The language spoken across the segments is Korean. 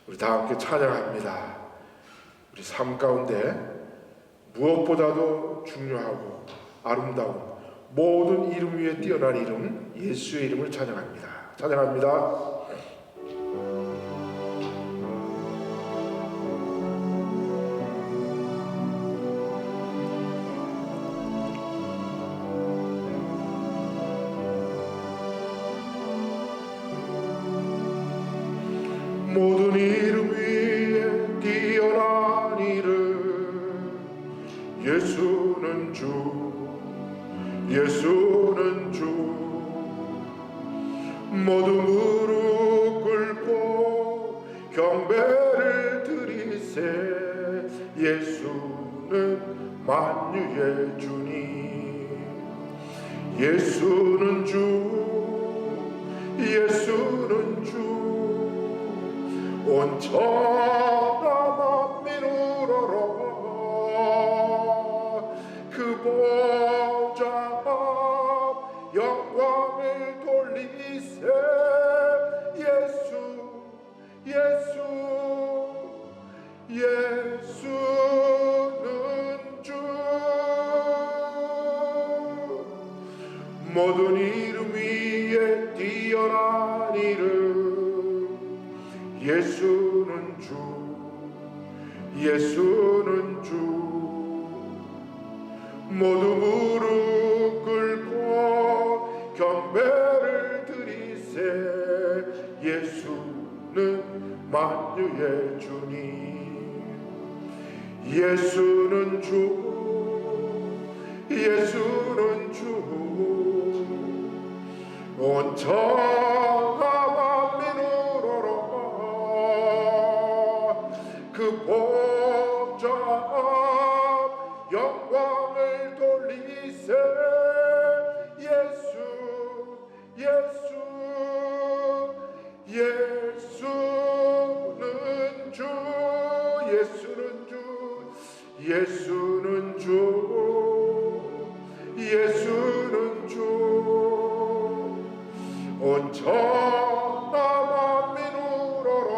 우리 다 함께 찬양합니다. 우리 삶 가운데 무엇보다도 중요하고 아름다운 모든 이름 위에 뛰어난 이름 예수의 이름을 찬양합니다. 찬양합니다. 모든 이름 위에 뛰어난 이름 예수는 주 예수는 주 모두 무릎 꿇고 경배를 드리세 예수는 만유의 주님 예수는 주 예수는 주 온 천하 만민 우러러 그 보좌 앞 영광을 돌리세 예수 예수 예수는 주 모든 이름 위에 뛰어난 이름 예수는 주 예수는 주 모두 무릎 꿇고 경배를 드리세 예수는 만유의 주님 예수는 주 예수는 주 온 천하 그 보좌 앞 영광을 돌리세 예수 예수 예수는 주 예수는 주 예수는 주 예수는 주 온 천하 만민 우러러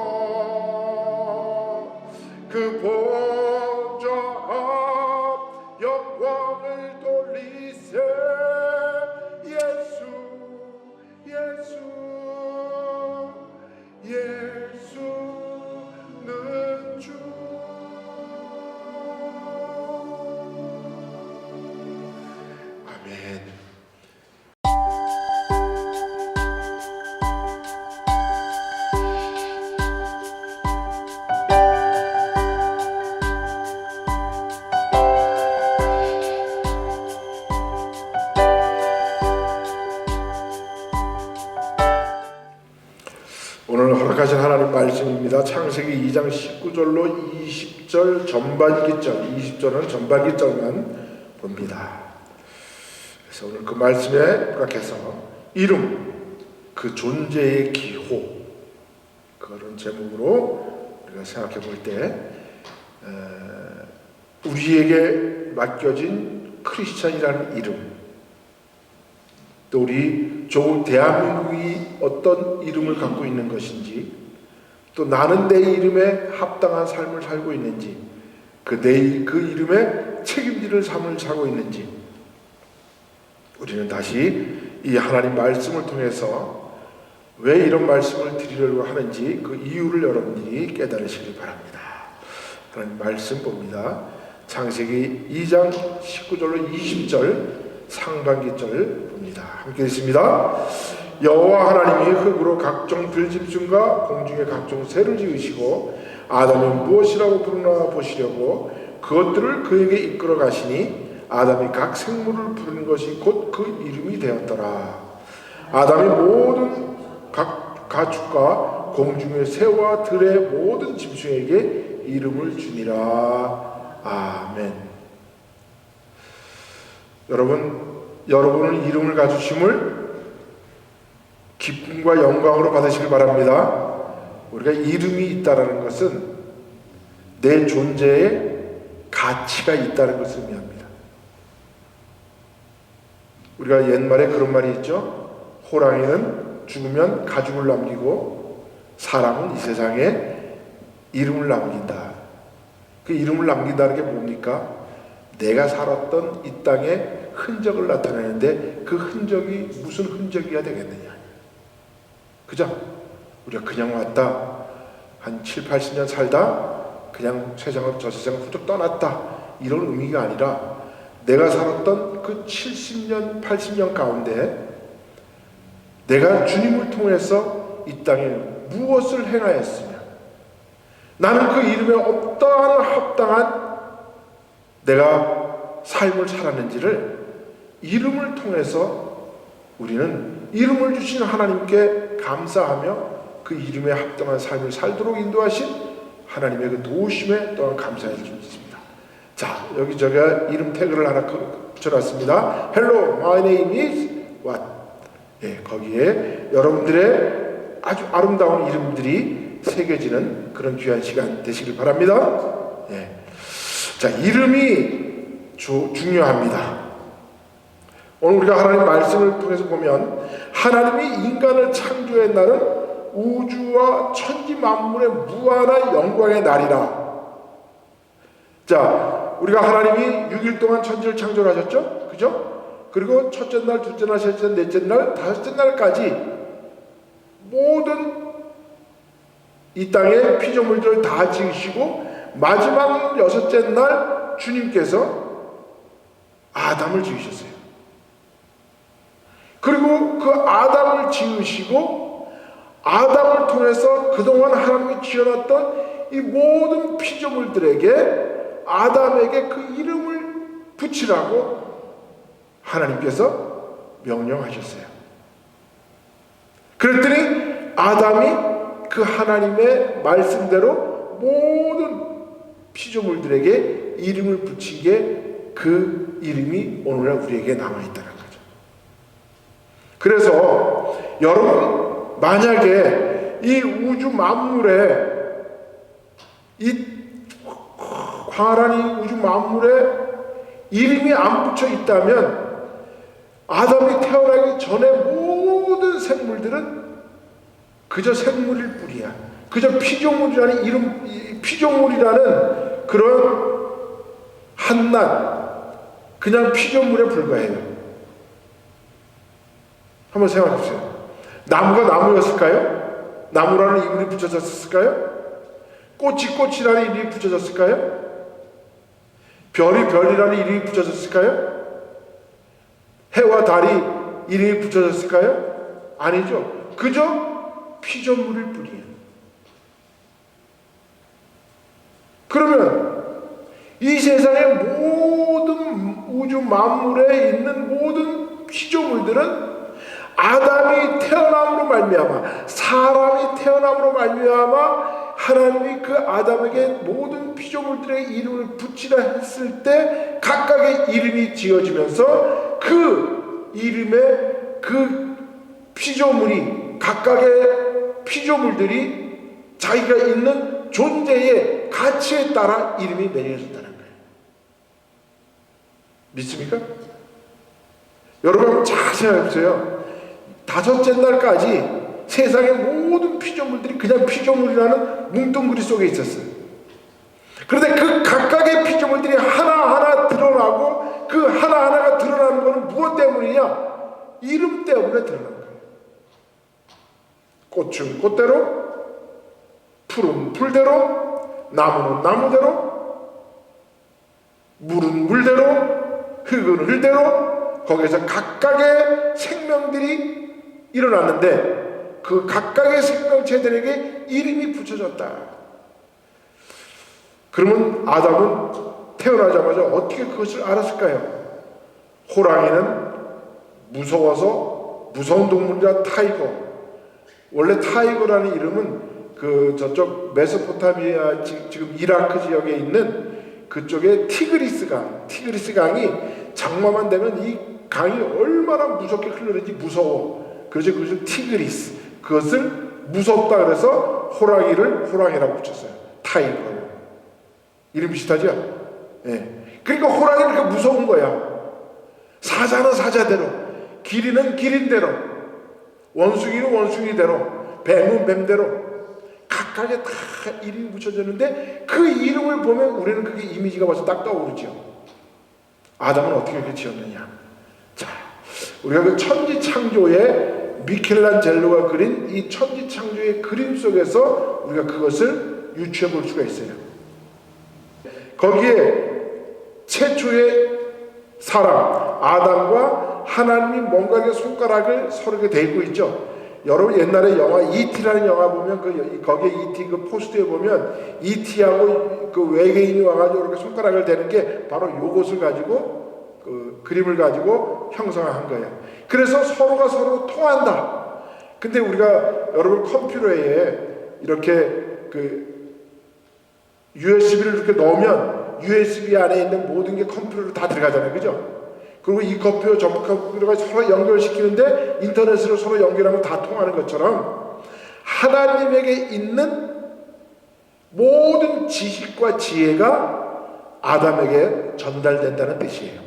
그 보좌 앞 영광을 돌리세 예수 예수 예수는 주 아멘. 오늘 허락하신 하나님 말씀입니다. 창세기 2장 19절로 20절 전반기절 20절은 전반기절만 봅니다. 그래서 오늘 그 말씀에 요약해서 이름, 그 존재의 기호 그런 제목으로 우리가 생각해 볼 때 우리에게 맡겨진 크리스찬이라는 이름 또 우리 조국 대한민국이 어떤 이름을 갖고 있는 것인지 또 나는 내 이름에 합당한 삶을 살고 있는지 그 이름에 책임지는 삶을 살고 있는지 우리는 다시 이 하나님 말씀을 통해서 왜 이런 말씀을 드리려고 하는지 그 이유를 여러분들이 깨달으시길 바랍니다. 하나님 말씀 봅니다. 창세기 2장 19절로 20절 상반기절 봅니다. 함께 읽습니다. 여호와 하나님이 흙으로 각종 들짐승과 공중의 각종 새를 지으시고 아담이 무엇이라고 부르나 보시려고 그것들을 그에게 이끌어 가시니 아담이 각 생물을 부르는 것이 곧 그 이름이 되었더라. 아담이 모든 각 가축과 공중의 새와 들의 모든 짐승에게 이름을 주니라. 아멘. 여러분은 이름을 가주심을 기쁨과 영광으로 받으시길 바랍니다. 우리가 이름이 있다는 것은 내 존재에 가치가 있다는 것을 의미합니다. 우리가 옛말에 그런 말이 있죠. 호랑이는 죽으면 가죽을 남기고 사람은 이 세상에 이름을 남긴다. 그 이름을 남긴다는 게 뭡니까? 내가 살았던 이 땅의 흔적을 나타내는데 그 흔적이 무슨 흔적이어야 되겠느냐. 그죠? 우리가 그냥 왔다. 한 7, 80년 살다 그냥 세상을 저 세상을 훌쩍 떠났다. 이런 의미가 아니라 내가 살았던 그 70년, 80년 가운데 내가 주님을 통해서 이 땅에 무엇을 행하였으며 나는 그 이름에 어떠한 합당한 내가 삶을 살았는지를 이름을 통해서 우리는 이름을 주신 하나님께 감사하며 그 이름에 합당한 삶을 살도록 인도하신 하나님의 그 도우심에 또한 감사해 주십니다. 자, 여기 제가 이름 태그를 하나 붙여놨습니다. Hello, my name is what? 예, 거기에 여러분들의 아주 아름다운 이름들이 새겨지는 그런 귀한 시간 되시길 바랍니다. 예. 자, 이름이 중요합니다. 오늘 우리가 하나님 말씀을 통해서 보면 하나님이 인간을 창조한 날은 우주와 천지 만물의 무한한 영광의 날이라. 자, 우리가 하나님이 6일 동안 천지를 창조하셨죠? 그죠? 그리고 첫째 날, 둘째 날, 셋째 날, 넷째 날, 다섯째 날까지 모든 이 땅의 피조물들을 다 지으시고 마지막 여섯째 날 주님께서 아담을 지으셨어요. 그리고 그 아담을 지으시고 아담을 통해서 그동안 하나님이 지어놨던 이 모든 피조물들에게 아담에게 그 이름을 붙이라고 하나님께서 명령하셨어요. 그랬더니 아담이 그 하나님의 말씀대로 모든 피조물들에게 이름을 붙인 게 그 이름이 오늘날 우리에게 남아있다는 거죠. 그래서 여러분, 만약에 이 우주 만물에 이 광활한 이 우주 만물에 이름이 안 붙여 있다면 아담이 태어나기 전에 모든 생물들은 그저 생물일 뿐이야. 그저 피조물이라는 피조물이라는 그런 한낱 그냥 피조물에 불과해요. 한번 생각해 보세요. 나무가 나무였을까요? 나무라는 이름이 붙여졌을까요? 꽃이 꽃이라는 이름이 붙여졌을까요? 별이 별이라는 이름이 붙여졌을까요? 해와 달이 이름이 붙여졌을까요? 아니죠. 그저 피조물일 뿐이에요. 그러면 이 세상의 모든 우주 만물에 있는 모든 피조물들은 아담이 태어남으로 말미암아, 사람이 태어남으로 말미암아 하나님이 그 아담에게 모든 피조물들의 이름을 붙이라 했을 때 각각의 이름이 지어지면서 그 이름의 그 피조물이, 각각의 피조물들이 자기가 있는 존재의 가치에 따라 이름이 매겨졌다는 거예요. 믿습니까? 여러분 잘 생각해보세요. 다섯째 날까지 세상의 모든 피조물들이 그냥 피조물이라는 뭉뚱그리 속에 있었어요. 그런데 그 각각의 피조물들이 하나하나 드러나고 그 하나하나가 드러나는 것은 무엇 때문이냐? 이름 때문에 드러난 거예요. 꽃은 꽃대로, 풀은 풀대로, 나무는 나무대로, 물은 물대로, 흙은 흙대로 거기에서 각각의 생명들이 일어났는데 그 각각의 생명체들에게 이름이 붙여졌다. 그러면 아담은 태어나자마자 어떻게 그것을 알았을까요? 호랑이는 무서워서 무서운 동물이라 타이거. 원래 타이거라는 이름은 그 저쪽 메소포타미아 지금 이라크 지역에 있는 그쪽에 티그리스 강이 장마만 되면 이 강이 얼마나 무섭게 흐르는지 무서워. 그래서 그것을 티그리스, 그것을 무섭다 그래서 호랑이라고 붙였어요. 타이거. 이름 비슷하죠? 예. 그러니까 호랑이는 그렇게 무서운 거야. 사자는 사자대로, 기린은 기린대로, 원숭이는 원숭이대로, 뱀은 뱀대로 각각에 다 이름이 붙여졌는데 그 이름을 보면 우리는 그게 이미지가 벌써 딱 떠오르죠. 아담은 어떻게 이렇게 지었느냐. 자, 우리가 그 천지창조에 미켈란젤로가 그린 이 천지창조의 그림 속에서 우리가 그것을 유추해 볼 수가 있어요. 거기에 최초의 사람 아담과 하나님이 뭔가 이렇게 손가락을 서로 이렇게 대고 있죠. 여러분 옛날에 영화 E.T.라는 영화 보면 거기에 E.T. 그 포스터에 보면 E.T.하고 그 외계인이 와가지고 이렇게 손가락을 대는 게 바로 요것을 가지고 그 그림을 가지고 형상화한 거예요. 그래서 서로가 서로 통한다. 근데 우리가 여러분 컴퓨터에 이렇게 그 USB를 이렇게 넣으면 USB 안에 있는 모든 게 컴퓨터로 다 들어가잖아요, 그죠? 그리고 이 컴퓨터 저 컴퓨터가 서로 연결시키는데 인터넷으로 서로 연결하면 다 통하는 것처럼 하나님에게 있는 모든 지식과 지혜가 아담에게 전달된다는 뜻이에요.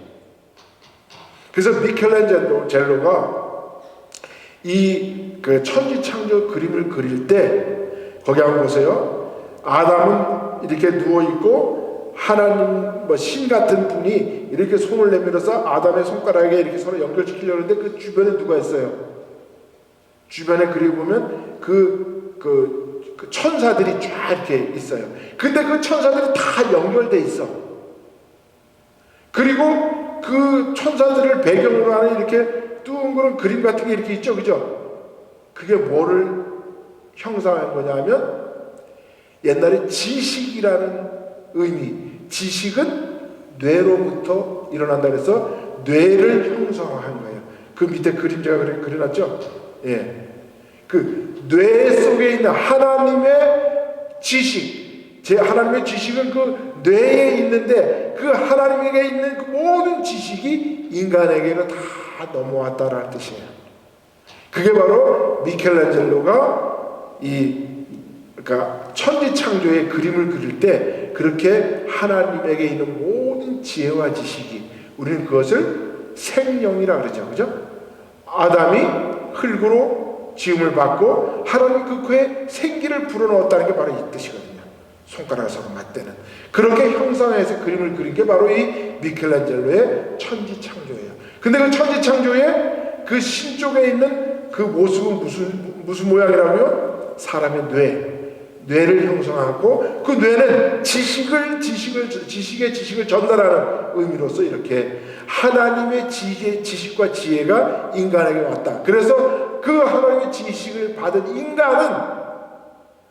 그래서 미켈란젤로가 이 그 천지창조 그림을 그릴 때 거기 한번 보세요. 아담은 이렇게 누워 있고 하나님 신 같은 분이 이렇게 손을 내밀어서 아담의 손가락에 이렇게 서로 연결시키려는데 그 주변에 누가 있어요? 주변에 그리고 보면 그 천사들이 쫙 이렇게 있어요. 근데 그 천사들이 다 연결돼 있어. 그리고 그 천사들을 배경으로 하는 이렇게 둥그런 그림 같은 게 이렇게 있죠, 그죠? 그게 뭐를 형상한 거냐면 옛날에 지식이라는 의미, 지식은 뇌로부터 일어난다 그래서 뇌를 형상화한 거예요. 그 밑에 그림 제가 그려놨죠? 예. 그 뇌 속에 있는 하나님의 지식, 하나님의 지식은 그 뇌에 있는데 그 하나님에게 있는 그 모든 지식이 인간에게는 다 넘어왔다라는 뜻이에요. 그게 바로 미켈란젤로가 그러니까 천지창조의 그림을 그릴 때 그렇게 하나님에게 있는 모든 지혜와 지식이 우리는 그것을 생명이라 그러죠, 그죠? 아담이 흙으로 지음을 받고 하나님 그 코에 생기를 불어넣었다는 게 바로 이 뜻이거든요. 손가락을 서로 맞대는 그렇게 형상해서 그림을 그린 게 바로 이 미켈란젤로의 천지창조예요. 근데 그 천지창조의 그 신 쪽에 있는 그 모습은 무슨 모양이라고요? 사람의 뇌를 형성하고 그 뇌는 지식의 지식을 전달하는 의미로서 이렇게 하나님의 지식과 지혜가 인간에게 왔다. 그래서 그 하나님의 지식을 받은 인간은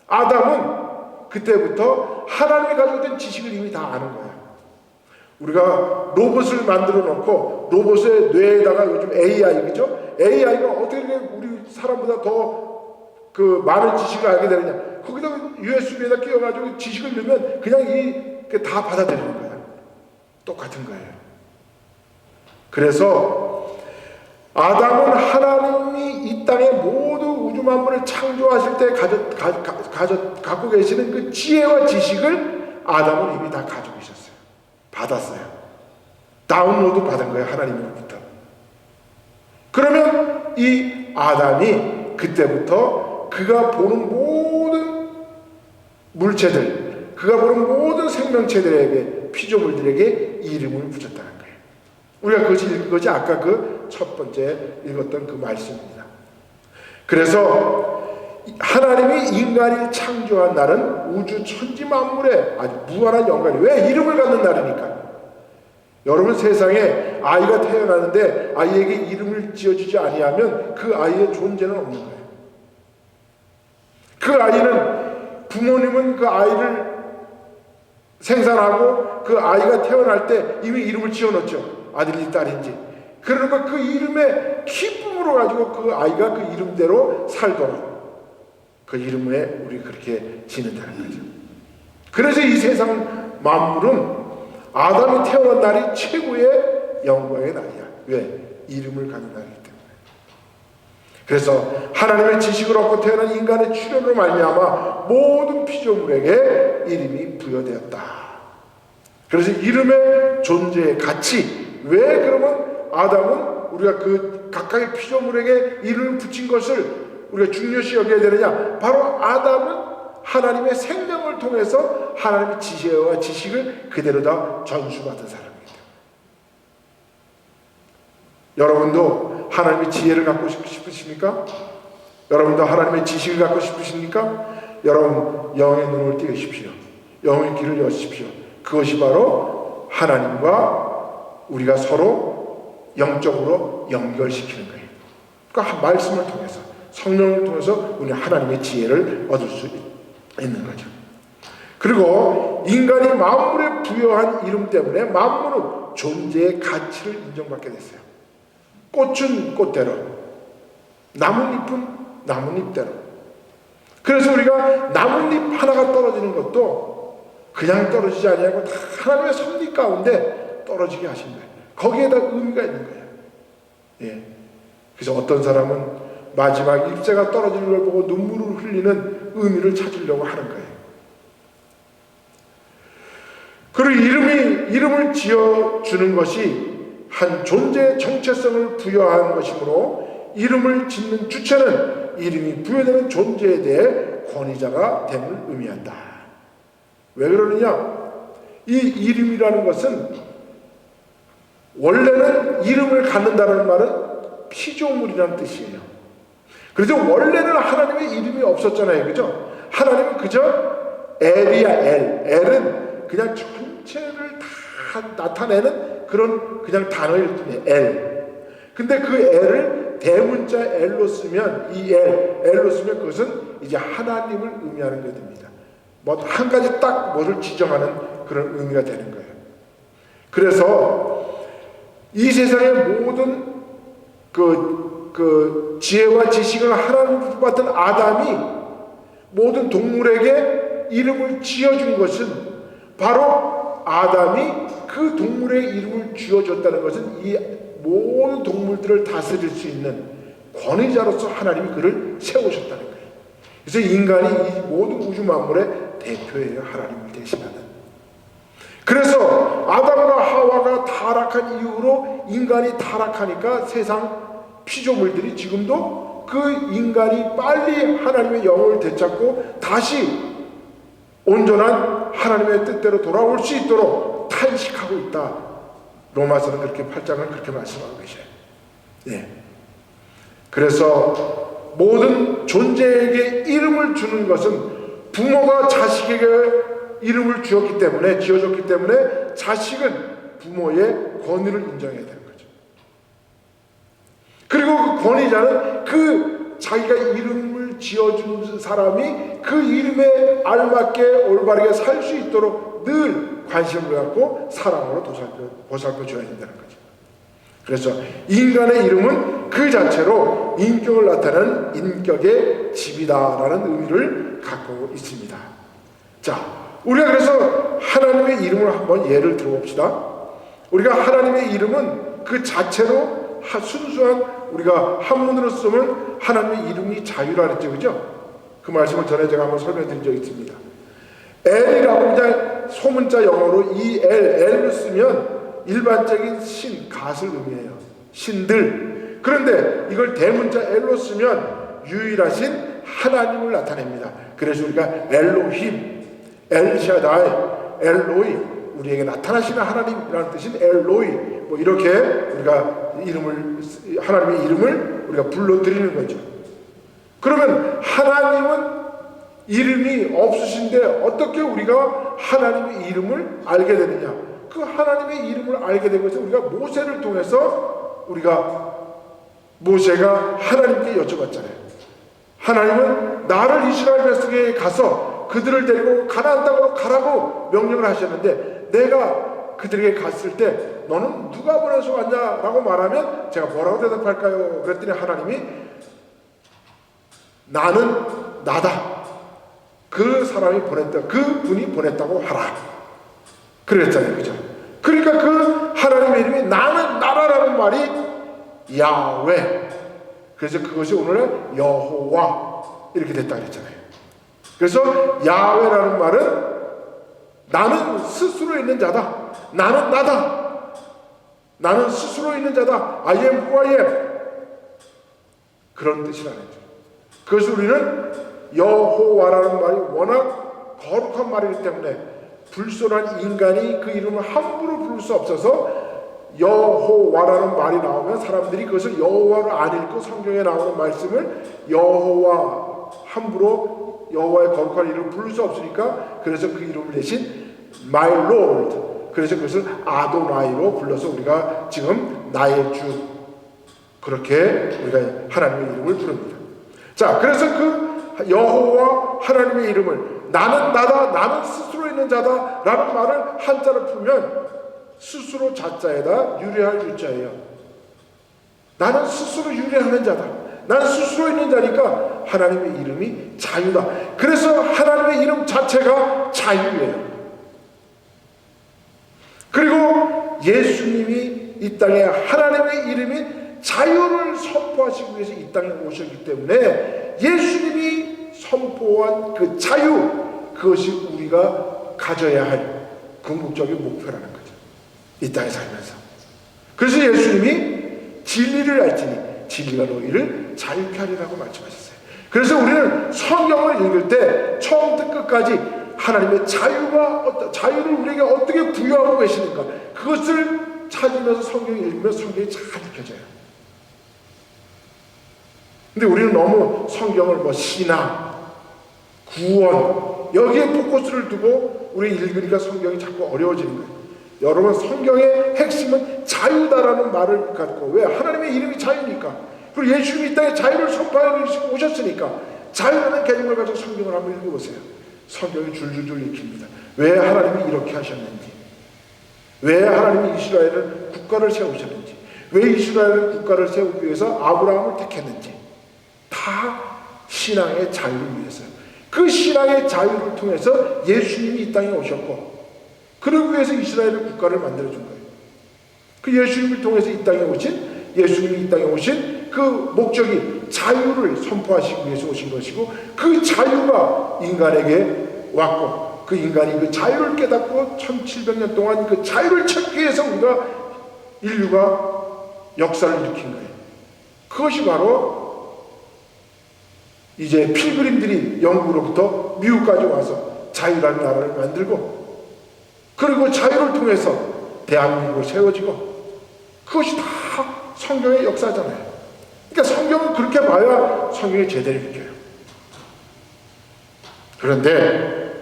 아담은 그때부터 하나님이 가지고 있는 지식을 이미 다 아는 거야. 우리가 로봇을 만들어 놓고 로봇의 뇌에다가 요즘 AI 그죠? AI가 어떻게 우리 사람보다 더 그 많은 지식을 알게 되느냐? 거기다가 USB에다 끼워가지고 지식을 넣으면 그냥 이게 다 받아들이는 거야. 똑같은 거예요. 그래서 아담은 하나님이 이 땅의 모든 우주 만물을 창조하실 때 갖고 계시는 그 지혜와 지식을 아담은 이미 다 가지고 있었어요. 받았어요. 다운로드 받은 거예요, 하나님으로부터. 그러면 이 아담이 그때부터 그가 보는 모든 물체들, 그가 보는 모든 생명체들에게, 피조물들에게 이름을 붙였다는 거예요. 우리가 그것이 읽은 것이 아까 그 첫 번째 읽었던 그 말씀입니다. 그래서 하나님이 인간을 창조한 날은 우주 천지 만물에 아주 무한한 영광이, 왜? 이름을 갖는 날이니까. 여러분, 세상에 아이가 태어나는데 아이에게 이름을 지어주지 아니하면 그 아이의 존재는 없는 거예요. 그 아이는, 부모님은 그 아이를 생산하고 그 아이가 태어날 때 이미 이름을 지어놓죠. 아들인지 딸인지. 그러니까 그 이름의 기쁨으로 가지고 그 아이가 그 이름대로 살도록 그 이름에 우리 그렇게 지는다는 거죠. 그래서 이 세상 만물은 아담이 태어난 날이 최고의 영광의 날이야. 왜? 이름을 갖는 날이기 때문에. 그래서 하나님의 지식을 얻고 태어난 인간의 출현으로 말미암아 모든 피조물에게 이름이 부여되었다. 그래서 이름의 존재의 가치. 왜 그러면 아담은 우리가 그 각각의 피조물에게 이름을 붙인 것을 우리가 중요시 여겨야 되느냐? 바로 아담은 하나님의 생명을 통해서 하나님의 지혜와 지식을 그대로 다 전수받은 사람입니다. 여러분도 하나님의 지혜를 갖고 싶으십니까? 여러분도 하나님의 지식을 갖고 싶으십니까? 여러분 영의 눈을 띄우십시오. 영의 길을 여십시오. 그것이 바로 하나님과 우리가 서로 영적으로 연결시키는 거예요. 그러니까 말씀을 통해서, 성령을 통해서 우리는 하나님의 지혜를 얻을 수 있는 거죠. 그리고 인간이 만물에 부여한 이름 때문에 만물은 존재의 가치를 인정받게 됐어요. 꽃은 꽃대로, 나뭇잎은 나뭇잎대로. 그래서 우리가 나뭇잎 하나가 떨어지는 것도 그냥 떨어지지 아니하고 다 하나님의 섭리 가운데 떨어지게 하신 거예요. 거기에다 의미가 있는 거예요. 예. 그래서 어떤 사람은 마지막 잎새가 떨어지는 걸 보고 눈물을 흘리는 의미를 찾으려고 하는 거예요. 그리고 이름을 지어주는 것이 한 존재의 정체성을 부여한 것이므로 이름을 짓는 주체는 이름이 부여되는 존재에 대해 권위자가 됨을 의미한다. 왜 그러느냐? 이 이름이라는 것은 원래는 이름을 갖는다는 말은 피조물이라는 뜻이에요. 그래서 원래는 하나님의 이름이 없었잖아요. 그죠? 하나님은 그저 엘이야, 엘. 엘은 그냥 전체를 다 나타내는 그런 그냥 단어일 뿐이에요. 엘. 근데 그 엘을 대문자 엘로 쓰면, 이 엘로 쓰면 그것은 이제 하나님을 의미하는 게 됩니다. 뭐 한 가지 딱 뭐를 지정하는 그런 의미가 되는 거예요. 그래서 이 세상의 모든 그 지혜와 지식을 하나님으로부터 받은 아담이 모든 동물에게 이름을 지어준 것은 바로 아담이 그 동물의 이름을 지어줬다는 것은 이 모든 동물들을 다스릴 수 있는 권위자로서 하나님이 그를 세우셨다는 거예요. 그래서 인간이 이 모든 우주 만물의 대표예요. 하나님을 대신하는. 그래서 아담과 하와가 타락한 이후로 인간이 타락하니까 세상 피조물들이 지금도 그 인간이 빨리 하나님의 영을 되찾고 다시 온전한 하나님의 뜻대로 돌아올 수 있도록 탄식하고 있다. 로마서는 그렇게 8장은 그렇게 말씀하고 계셔요. 예. 그래서 모든 존재에게 이름을 주는 것은 부모가 자식에게 이름을 지어줬기 때문에 자식은 부모의 권위를 인정해야 되는 거죠. 그리고 그 권위자는 그 자기가 이름을 지어준 사람이 그 이름에 알맞게 올바르게 살 수 있도록 늘 관심을 갖고 사랑으로 보살펴 줘야 된다는 거죠. 그래서 인간의 이름은 그 자체로 인격을 나타내는 인격의 집이다라는 의미를 갖고 있습니다. 자, 우리가 그래서 하나님의 이름을 한번 예를 들어봅시다. 우리가 하나님의 이름은 그 자체로 순수한 우리가 한문으로 쓰면 하나님의 이름이 자유라 그랬죠. 그죠? 그 말씀을 전에 제가 한번 설명드린 적이 있습니다. 엘이라고 그냥 소문자 영어로 이 엘로 쓰면 일반적인 신, 갓을 의미해요. 신들. 그런데 이걸 대문자 엘로 쓰면 유일하신 하나님을 나타냅니다. 그래서 우리가 엘로힘, 엘샤다이, 엘로이, 우리에게 나타나시는 하나님이라는 뜻인 엘로이, 뭐 이렇게 우리가 하나님의 이름을 우리가 불러드리는 거죠. 그러면 하나님은 이름이 없으신데 어떻게 우리가 하나님의 이름을 알게 되느냐? 그 하나님의 이름을 알게 된 것은 우리가 모세를 통해서 모세가 하나님께 여쭤봤잖아요. 하나님은 나를 이스라엘 백성에게 가서 그들을 데리고 가나안 땅으로 가라고 명령을 하셨는데 내가 그들에게 갔을 때 너는 누가 보내서 왔냐라고 말하면 제가 뭐라고 대답할까요? 그랬더니 하나님이 나는 나다. 그 사람이 보냈다. 그 분이 보냈다고 하라. 그랬잖아요. 그죠? 그러니까 그 하나님의 이름이 나는 나라라는 말이 야훼. 그래서 그것이 오늘의 여호와 이렇게 됐다 그랬잖아요. 그래서 야훼라는 말은 나는 스스로 있는 자다. 나는 나다. 나는 스스로 있는 자다. I am who I am. 그런 뜻이라는 거죠. 그것을 우리는 여호와라는 말이 워낙 거룩한 말이기 때문에 불순한 인간이 그 이름을 함부로 부를 수 없어서 여호와라는 말이 나오면 사람들이 그것을 여호와로 안 읽고 성경에 나오는 말씀을 여호와 함부로 여호와의 거룩한 이름을 부를 수 없으니까 그래서 그 이름을 대신 My Lord, 그래서 그것을 아도나이로 불러서 우리가 지금 나의 주, 그렇게 우리가 하나님의 이름을 부릅니다. 자, 그래서 그 여호와 하나님의 이름을 나는 나다, 나는 스스로 있는 자다 라는 말을 한자로 풀면 스스로 자자에다 유래할 유자예요. 나는 스스로 유래하는 자다, 나는 스스로 있는 자니까 하나님의 이름이 자유다. 그래서 하나님의 이름 자체가 자유예요. 그리고 예수님이 이 땅에 하나님의 이름이 자유를 선포하시기 위해서 이 땅에 오셨기 때문에 예수님이 선포한 그 자유, 그것이 우리가 가져야 할 궁극적인 목표라는 거죠. 이 땅에 살면서. 그래서 예수님이 진리를 알지니 진리가 너희를 자유케 하리라고 말씀하셨어요. 그래서 우리는 성경을 읽을 때 처음부터 끝까지 하나님의 자유를 우리에게 어떻게 부여하고 계시는가, 그것을 찾으면서 성경을 읽으면 성경이 잘 느껴져요. 근데 우리는 너무 성경을 신앙, 구원 여기에 포커스를 두고 우리 읽으니까 성경이 자꾸 어려워지는 거예요. 여러분, 성경의 핵심은 자유다라는 말을 갖고, 왜? 하나님의 이름이 자유니까. 그리고 예수님이 이 땅에 자유를 선포하고 오셨으니까 자유라는 개념을 가지고 성경을 한번 읽어보세요. 성경이 줄줄줄 읽힙니다. 왜 하나님이 이렇게 하셨는지, 왜 하나님이 이스라엘을 국가를 세우셨는지, 왜 이스라엘을 국가를 세우기 위해서 아브라함을 택했는지, 다 신앙의 자유를 위해서요. 그 신앙의 자유를 통해서 예수님이 이 땅에 오셨고, 그러기 위해서 이스라엘의 국가를 만들어준 거예요. 그 예수님을 통해서 이 땅에 오신, 예수님이 이 땅에 오신 그 목적이 자유를 선포하시기 위해서 오신 것이고, 그 자유가 인간에게 왔고, 그 인간이 그 자유를 깨닫고 1700년 동안 그 자유를 찾기 위해서 인류가 역사를 일으킨 거예요. 그것이 바로 이제 필그림들이 영국으로부터 미국까지 와서 자유라는 나라를 만들고, 그리고 자유를 통해서 대한민국을 세워지고, 그것이 다 성경의 역사잖아요. 그러니까 성경은 그렇게 봐야 성경이 제대로 읽혀요. 그런데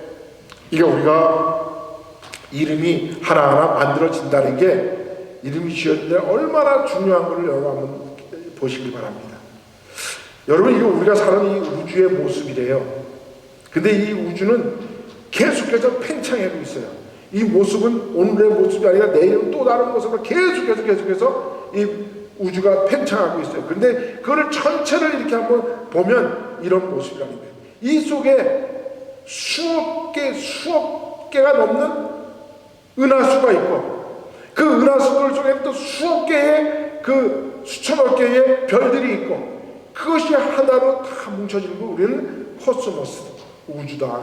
이게 우리가 이름이 하나하나 만들어진다는 게, 이름이 지어진데 얼마나 중요한 것을 여러분 한번 보시기 바랍니다. 여러분, 이거 우리가 사는 이 우주의 모습이래요. 근데 이 우주는 계속해서 팽창하고 있어요. 이 모습은 오늘의 모습이 아니라 내일은 또 다른 모습으로 계속해서 이 우주가 팽창하고 있어요. 근데 그거를 전체를 이렇게 한번 보면 이런 모습이라는 거예요. 이 속에 수억 개가 넘는 은하수가 있고, 그 은하수들 속에 또 수억 개의 그 수천억 개의 별들이 있고, 그것이 하나로 다 뭉쳐지는 거 우리는 코스모스, 우주다.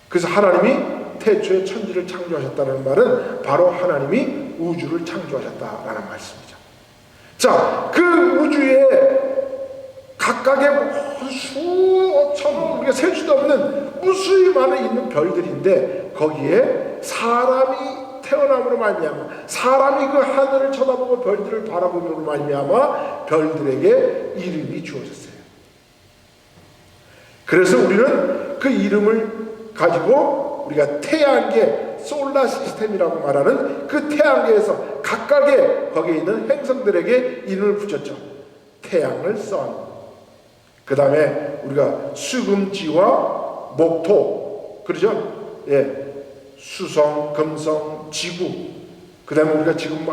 그래서 하나님이 태초에 천지를 창조하셨다는 말은 바로 하나님이 우주를 창조하셨다라는 말씀이죠. 자, 그 우주에 각각의 수천, 우리가 셀 수도 없는 무수히 많은 있는 별들인데, 거기에 사람이 태어남으로 말미암아, 사람이 그 하늘을 쳐다보고 별들을 바라보므로 말미암아 별들에게 이름이 주어졌어요. 그래서 우리는 그 이름을 가지고 우리가 태양계, 솔라 시스템이라고 말하는 그 태양계에서 각각의 거기에 있는 행성들에게 이름을 붙였죠. 태양을 선, 그 다음에 우리가 수금지와 목토, 그러죠? 예, 수성, 금성, 지구, 그 다음에 우리가 지금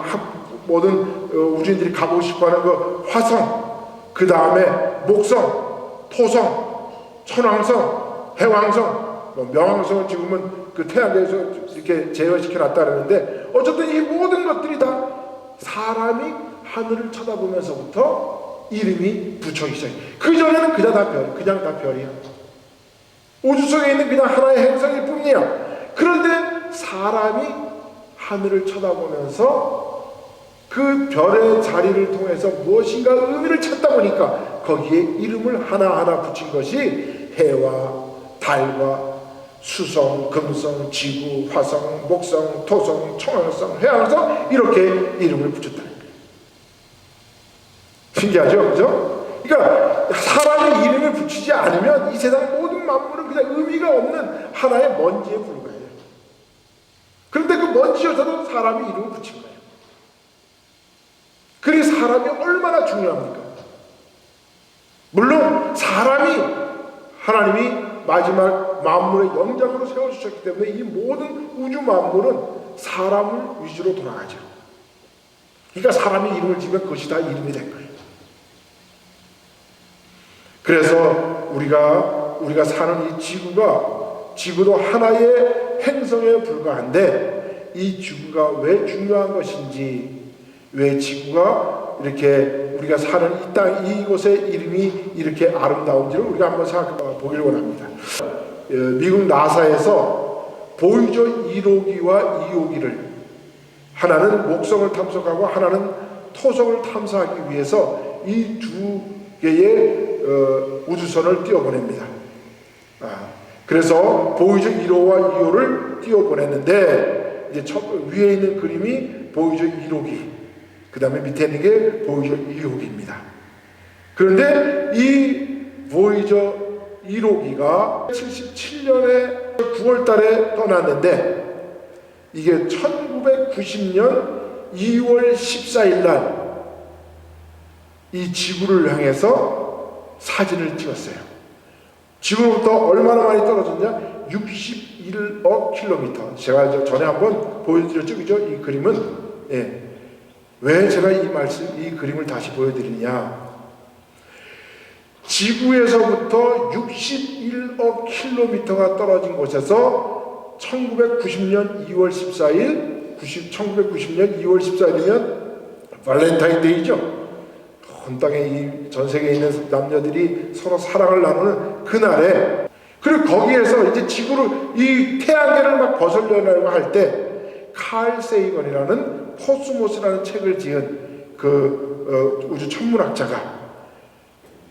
모든 우주인들이 가보고 싶어하는 그 화성, 그 다음에 목성, 토성, 천왕성, 해왕성, 명왕성은 지금은 그 태양계에서 이렇게 제어시켜 놨다 그러는데, 어쨌든 이 모든 것들이 다 사람이 하늘을 쳐다보면서부터 이름이 붙여있기 시작해요. 그전에는 그냥 다 별이야. 우주 속에 있는 그냥 하나의 행성일 뿐이야. 그런데 사람이 하늘을 쳐다보면서 그 별의 자리를 통해서 무엇인가 의미를 찾다 보니까 거기에 이름을 하나하나 붙인 것이 해와 달과 수성, 금성, 지구, 화성, 목성, 토성, 청왕성, 해왕성 이렇게 이름을 붙였다는 거예요. 신기하죠? 그죠? 그러니까 사람의 이름을 붙이지 않으면 이 세상 모든 만물은 그냥 의미가 없는 하나의 먼지에 불과해요. 그런데 그 먼지여서도 사람이 이름을 붙인 거예요. 그래서 사람이 얼마나 중요합니까? 물론 사람이 하나님이 마지막 만물의 영장으로 세워주셨기 때문에 이 모든 우주 만물은 사람을 위주로 돌아가죠. 그러니까 사람이 이름을 지으면 그것이 다 이름이 된 거예요. 그래서 우리가 사는 이 지구도 하나의 행성에 불과한데 이 지구가 왜 중요한 것인지, 왜 지구가 이렇게 우리가 사는 이 땅 이곳의 이름이 이렇게 아름다운지를 우리가 한번 생각해 보길 원합니다. 미국 나사에서 보이저 1호기와 2호기를, 하나는 목성을 탐색하고 하나는 토성을 탐사하기 위해서 이 두 개의 우주선을 띄워보냅니다. 그래서 보이저 1호와 2호를 띄워보냈는데, 이제 위에 있는 그림이 보이저 1호기, 그 다음에 밑에 있는 게 보이저 2호기입니다. 그런데 이 보이저 1호기가 77년에 9월 달에 떠났는데, 이게 1990년 2월 14일 날 이 지구를 향해서 사진을 찍었어요. 지구로부터 얼마나 많이 떨어졌냐? 61억 킬로미터. 제가 전에 한번 보여드렸죠, 그죠? 이 그림은. 예. 왜 제가 이 그림을 다시 보여드리냐? 지구에서부터 61억 킬로미터가 떨어진 곳에서 1990년 2월 14일, 1990년 2월 14일이면 발렌타인데이죠. 온 땅에 이 전 세계에 있는 남녀들이 서로 사랑을 나누는 그날에, 그리고 거기에서 이제 이 태양계를 막 벗으려고 할 때 칼 세이건이라는 코스모스라는 책을 지은 그 우주 천문학자가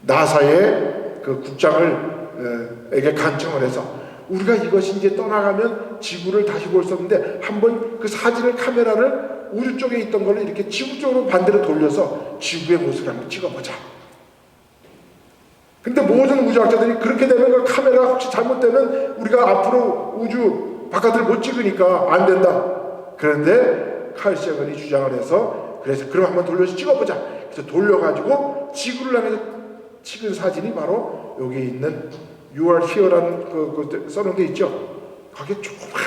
나사의 그 국장을 에게 간청을 해서, 우리가 이것이 이제 떠나가면 지구를 다시 볼 수 없는데 한번 그 사진을, 카메라를 우주 쪽에 있던 걸 이렇게 지구 쪽으로 반대로 돌려서 지구의 모습을 한번 찍어보자. 근데 모든 우주학자들이 그렇게 되면 그 카메라가 혹시 잘못되면 우리가 앞으로 우주 바깥을 못 찍으니까 안 된다. 그런데 칼 세건이 주장을 해서, 그래서 그럼 한번 돌려서 찍어보자. 그래서 돌려가지고 지구를 향해서 찍은 사진이 바로 여기 있는 You are here라는 그 써놓은 게 있죠. 거기에 조그만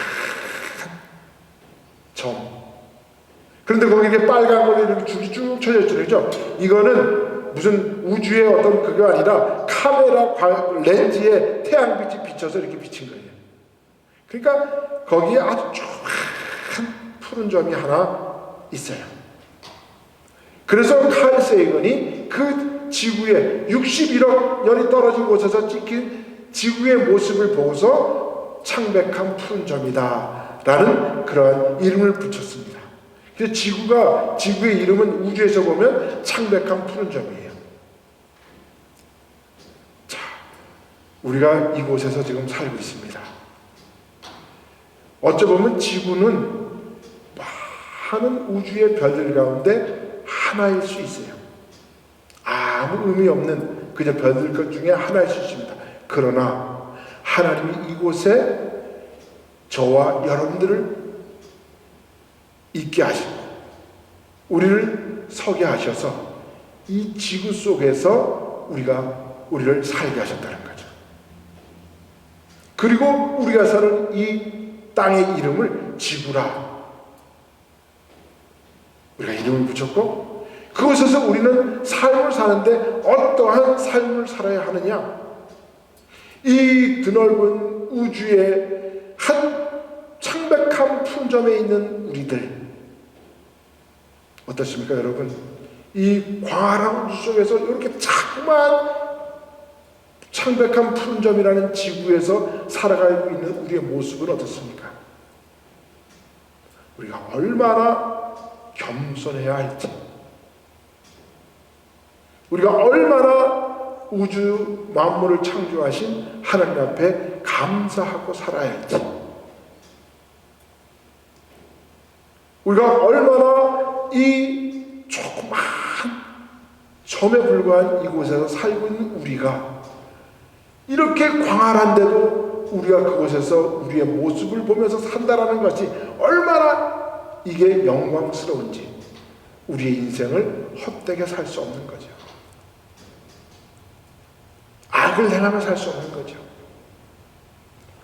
점. 그런데 거기에 이렇게 빨간 걸로 이렇게 줄이 쭉 쳐져 있죠. 그죠? 이거는 무슨 우주의 어떤 그게 아니라 카메라 렌즈에 태양빛이 비쳐서 이렇게 비친 거예요. 그러니까 거기에 아주 조그만 푸른 점이 하나 있어요. 그래서 칼 세이건이 그 지구에 61억 년이 떨어진 곳에서 찍힌 지구의 모습을 보고서 창백한 푸른 점이다 라는 그러한 이름을 붙였습니다. 그래서 지구의 이름은 우주에서 보면 창백한 푸른 점이에요. 자, 우리가 이곳에서 지금 살고 있습니다. 어쩌보면 지구는 많은 우주의 별들 가운데 하나일 수 있어요. 아무 의미 없는 그저 별들 것 중에 하나일 수 있습니다. 그러나 하나님이 이곳에 저와 여러분들을 있게 하시고 우리를 서게 하셔서 이 지구 속에서 우리를 살게 하셨다는 거죠. 그리고 우리가 사는 이 땅의 이름을 지구라 우리가 이름을 붙였고, 그곳에서 우리는 삶을 사는데 어떠한 삶을 살아야 하느냐? 이 드넓은 우주의 한 창백한 푼점에 있는 우리들 어떻습니까, 여러분? 이 광활한 우주 속에서 이렇게 자꾸만 창백한 푼점이라는 지구에서 살아가고 있는 우리의 모습은 어떻습니까? 우리가 얼마나 겸손해야 할지, 우리가 얼마나 우주 만물을 창조하신 하나님 앞에 감사하고 살아야지. 우리가 얼마나 이 조그만 점에 불과한 이곳에서 살고 있는 우리가 이렇게 광활한데도 우리가 그곳에서 우리의 모습을 보면서 산다라는 것이 얼마나 이게 영광스러운지, 우리의 인생을 헛되게 살 수 없는 거죠. 악을 행하며 살 수 없는 거죠.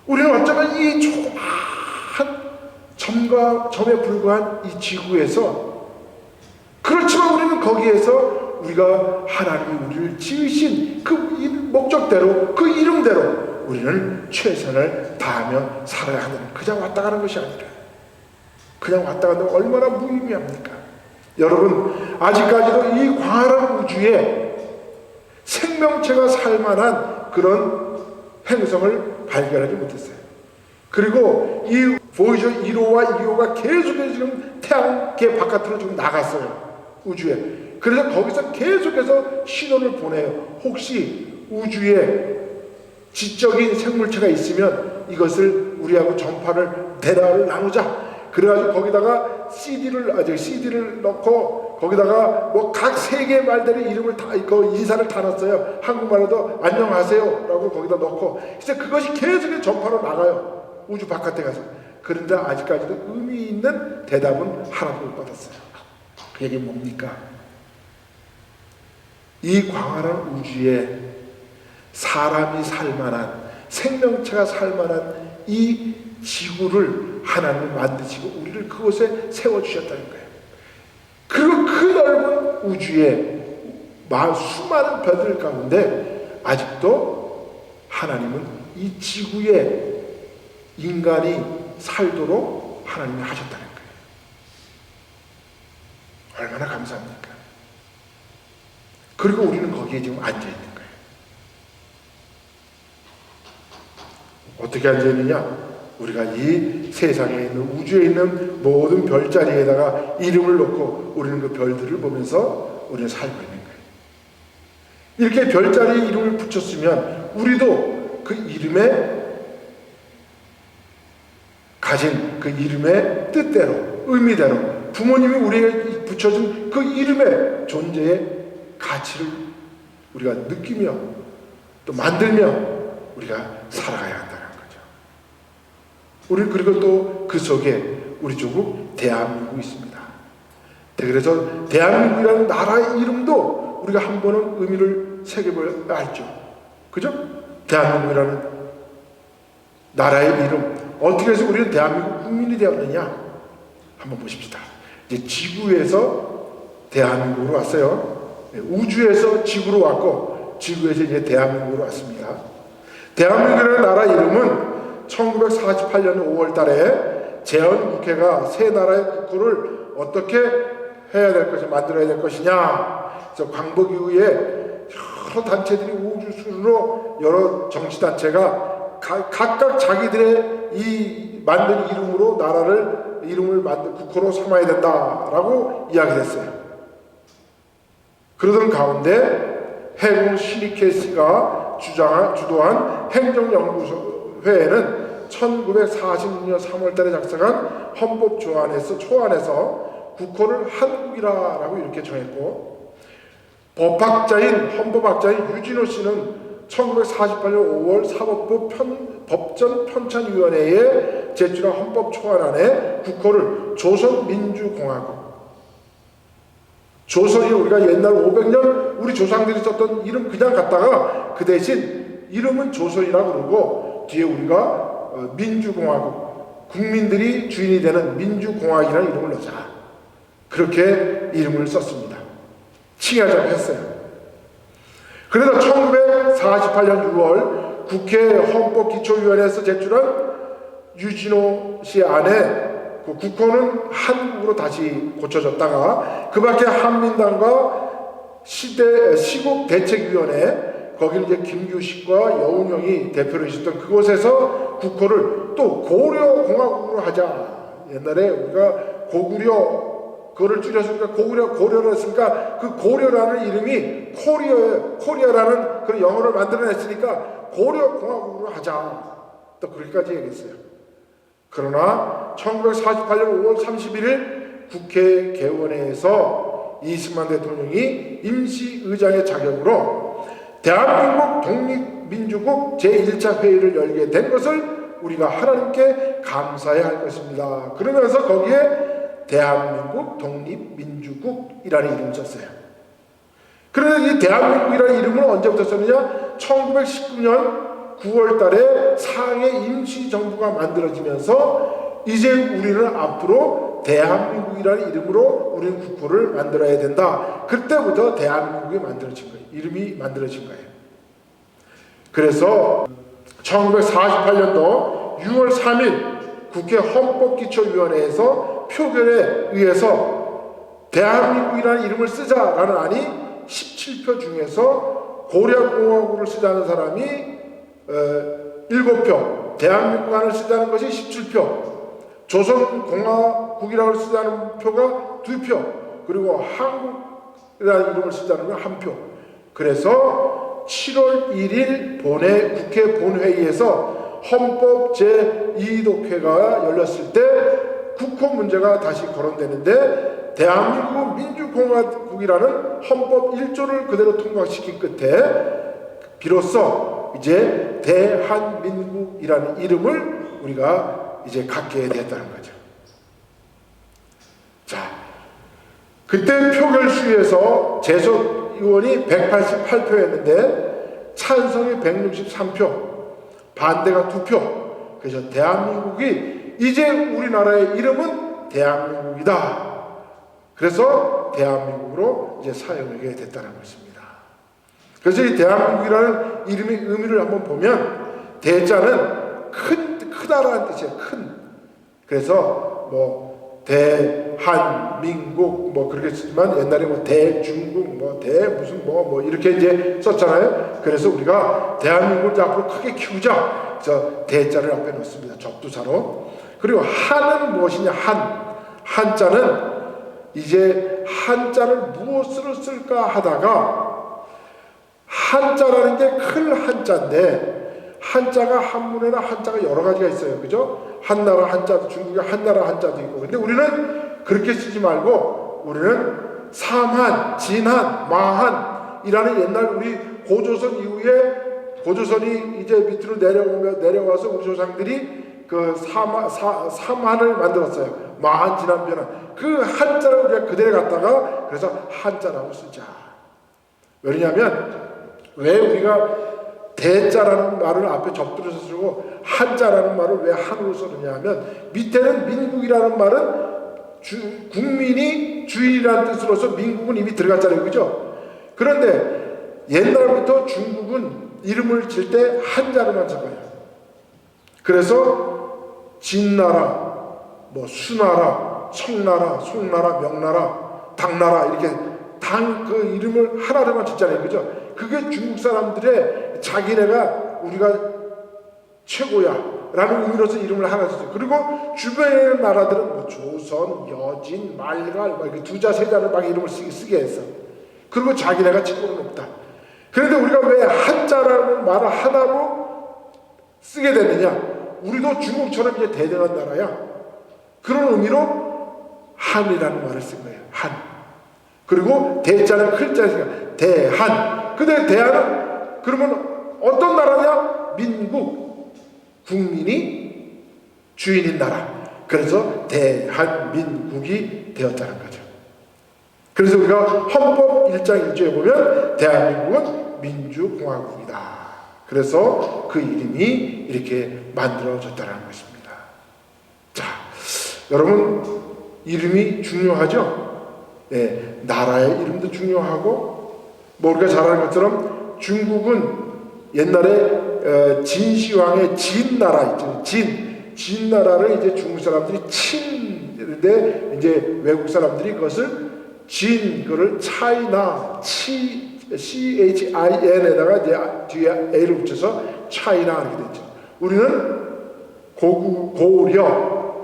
우리는 어쩌면 이 조그만 점에 불과한 이 지구에서, 그렇지만 우리는 거기에서 우리가 하나님이 우리를 지으신 그 목적대로, 그 이름대로 우리는 최선을 다하며 살아야 하는, 그냥 왔다 가는 것이 아니라, 그냥 왔다 가는 건 얼마나 무의미합니까? 여러분, 아직까지도 이 광활한 우주에 생명체가 살만한 그런 행성을 발견하지 못했어요. 그리고 이 보이저 1호와 2호가 계속해서 지금 태양계 바깥으로 지금 나갔어요. 우주에. 그래서 거기서 계속해서 신호를 보내요. 혹시 우주에 지적인 생물체가 있으면 이것을 우리하고 전파를 대화를 나누자. 그래가지고 거기다가 CD를 넣고 거기다가 뭐 각 세계의 말들의 이름을 다, 그 인사를 다 넣었어요. 한국말로도 안녕하세요라고 거기다 넣고, 이제 그것이 계속해서 전파로 나가요. 우주 바깥에 가서. 그런데 아직까지도 의미 있는 대답은 하나도 못 받았어요. 그게 뭡니까? 이 광활한 우주에 사람이 살만한, 생명체가 살만한 이 지구를 하나님은 만드시고 우리를 그곳에 세워주셨다는 거예요. 그리고 그 넓은 우주에 수많은 별들 가운데 아직도 하나님은 이 지구에 인간이 살도록 하나님이 하셨다는 거예요. 얼마나 감사합니까? 그리고 우리는 거기에 지금 앉아있는 거예요. 어떻게 앉아있느냐? 우리가 이 세상에 있는, 우주에 있는 모든 별자리에다가 이름을 놓고 우리는 그 별들을 보면서 우리는 살고 있는 거예요. 이렇게 별자리에 이름을 붙였으면 우리도 그 이름에 가진 그 이름의 뜻대로, 의미대로 부모님이 우리에게 붙여준 그 이름의 존재의 가치를 우리가 느끼며 또 만들며 우리가 살아가야 한다는 거죠. 우리 그리고 또 그 속에 우리 조국 대한민국이 있습니다. 그래서 대한민국이라는 나라의 이름도 우리가 한 번은 의미를 새겨봐야 알죠. 그죠? 대한민국이라는 나라의 이름, 어떻게 해서 우리는 대한민국 국민이 되었느냐? 한번 보십시다. 이제 지구에서 대한민국으로 왔어요. 우주에서 지구로 왔고, 지구에서 이제 대한민국으로 왔습니다. 대한민국이라는 나라 이름은 1948년 5월 달에 제헌국회가 새 나라의 국호를 어떻게 해야 될 것이냐, 만들어야 될 것이냐. 그래서 광복 이후에 여러 단체들이 우주순으로 여러 정치단체가 각각 자기들의 이 만든 이름으로 나라를, 이름을 만든 국호로 삼아야 된다라고 이야기했어요. 그러던 가운데 해군 시니케스가 주도한 행정연구회에는 1946년 3월달에 작성한 헌법 초안에서 국호를 한국이라고 이렇게 정했고, 헌법학자인 유진호 씨는 1948년 5월 사법부 법전 편찬위원회에 제출한 헌법 초안안에 국호를 조선민주공화국, 조선이 우리가 옛날 500년 우리 조상들이 썼던 이름 그냥 갖다가 그 대신 이름은 조선이라고 그러고 뒤에 우리가 민주공화국, 국민들이 주인이 되는 민주공화국이라는 이름을 넣자. 그렇게 이름을 썼습니다. 칭하자고 했어요. 그래서 1948년 6월 국회 헌법기초위원회에서 제출한 유진호 씨 안에 그 국호는 한국으로 다시 고쳐졌다가 그 밖에 한민당과 시국대책위원회, 거기는 이제 김규식과 여운형이 대표로 있었던 그곳에서 국호를 또 고려공화국으로 하자. 옛날에 우리가 고구려 그거를 줄여서 고려를 했으니까 그 고려라는 이름이 코리아라는 그런 영어를 만들어냈으니까 고려공화국으로 하자. 또 그렇게까지 얘기했어요. 그러나 1948년 5월 31일 국회 개원회에서 이승만 대통령이 임시의장의 자격으로 대한민국 독립민주국 제1차 회의를 열게 된 것을 우리가 하나님께 감사해야 할 것입니다. 그러면서 거기에 대한민국 독립민주국이라는 이름을 썼어요. 그런데 이 대한민국이라는 이름은 언제부터 썼느냐? 1919년 9월 달에 상해 임시정부가 만들어지면서 이제 우리는 앞으로 대한민국이라는 이름으로 우리는 국호를 만들어야 된다. 그때부터 대한민국이 만들어진 거예요. 이름이 만들어진 거예요. 그래서 1948년도 6월 3일 국회 헌법기초위원회에서 표결에 의해서 대한민국이라는 이름을 쓰자라는 안이 17표 중에서 고려공화국을 쓰자는 사람이 7표, 대한민국안을 쓰자는 것이 17표, 조선공화국이라고 쓰자는 표가 2표, 그리고 한국이라는 이름을 쓰자는 건 1표. 그래서 7월 1일 국회 본회의에서 헌법 제2독회가 열렸을 때 국호 문제가 다시 거론되는데 대한민국 민주공화국이라는 헌법 1조를 그대로 통과시킨 끝에 비로소 이제 대한민국이라는 이름을 우리가 이제 갖게 되었다는 거죠. 자, 그때 표결수에서 재석 의원이 188표였는데 찬성이 163표, 반대가 2표. 그래서 대한민국이 이제 우리나라의 이름은 대한민국이다. 그래서 대한민국으로 이제 사용하게 됐다는 것입니다. 그래서 이 대한민국이라는 이름의 의미를 한번 보면 대자는 크다라는 뜻이에요. 큰. 그래서 뭐 대한민국 뭐 그렇게 쓰지만 옛날에 뭐 대중국 뭐 무슨 뭐 이렇게 이제 썼잖아요. 그래서 우리가 대한민국을 앞으로 크게 키우자. 그래서 대자를 앞에 놓습니다. 접두사로. 그리고 한은 무엇이냐? 한자는 이제 한자를 무엇으로 쓸까 하다가 한자라는 게 큰 한자인데 한자가 한문에는 한자가 여러 가지가 있어요. 그죠? 한나라 한자도 중국의 한나라 한자도 있고. 근데 우리는 그렇게 쓰지 말고 우리는 삼한, 진한, 마한이라는 옛날 우리 고조선 이후에 고조선이 이제 밑으로 내려와서 우리 조상들이 그 삼한을 만들었어요. 마한, 진한, 변한. 그 한자를 우리가 그대로 갖다가 그래서 한자라고 쓰자. 왜냐하면 왜 우리가 대자라는 말을 앞에 접두려서 쓰고 한자라는 말을 왜 한으로 쓰느냐 하면 밑에는 민국이라는 말은 국민이 주인이라는 뜻으로서 민국은 이미 들어갔잖아요. 그죠? 그런데 옛날부터 중국은 이름을 질 때 한자로만 적어요. 그래서 진나라, 뭐 수나라, 청나라, 송나라, 명나라, 당나라 이렇게 그 이름을 하나로만 짓잖아요. 그죠? 그게 중국 사람들의 자기네가 우리가 최고야 라는 의미로서 이름을 하나 짓어요. 그리고 주변의 나라들은 뭐 조선, 여진, 말갈 막 이렇게 두자 세자를 막 이름을 쓰게 했어. 그리고 자기네가 최고는 없다. 그런데 우리가 왜 한자라는 말을 하나로 쓰게 됐느냐? 우리도 중국처럼 이제 대등한 나라야. 그런 의미로 한이라는 말을 쓴 거예요. 한. 그리고 대자는 클자니까 대한. 근데 대한은 그러면 어떤 나라냐? 민국. 국민이 주인인 나라. 그래서 대한민국이 되었다는 거죠. 그래서 우리가 헌법 1장 1조에 보면 대한민국은 민주공화국이다. 그래서 그 이름이 이렇게 만들어졌다는 것입니다. 자, 여러분 이름이 중요하죠? 네, 나라의 이름도 중요하고 뭐 우리가 잘 아는 것처럼 중국은 옛날에 진시황의 진나라 있죠. 진나라를 이제 중국 사람들이 친인데 이제 외국 사람들이 그것을 그를 차이나 CHIN에다가 이제 뒤에 A를 붙여서 차이나 이렇게 됐죠. 우리는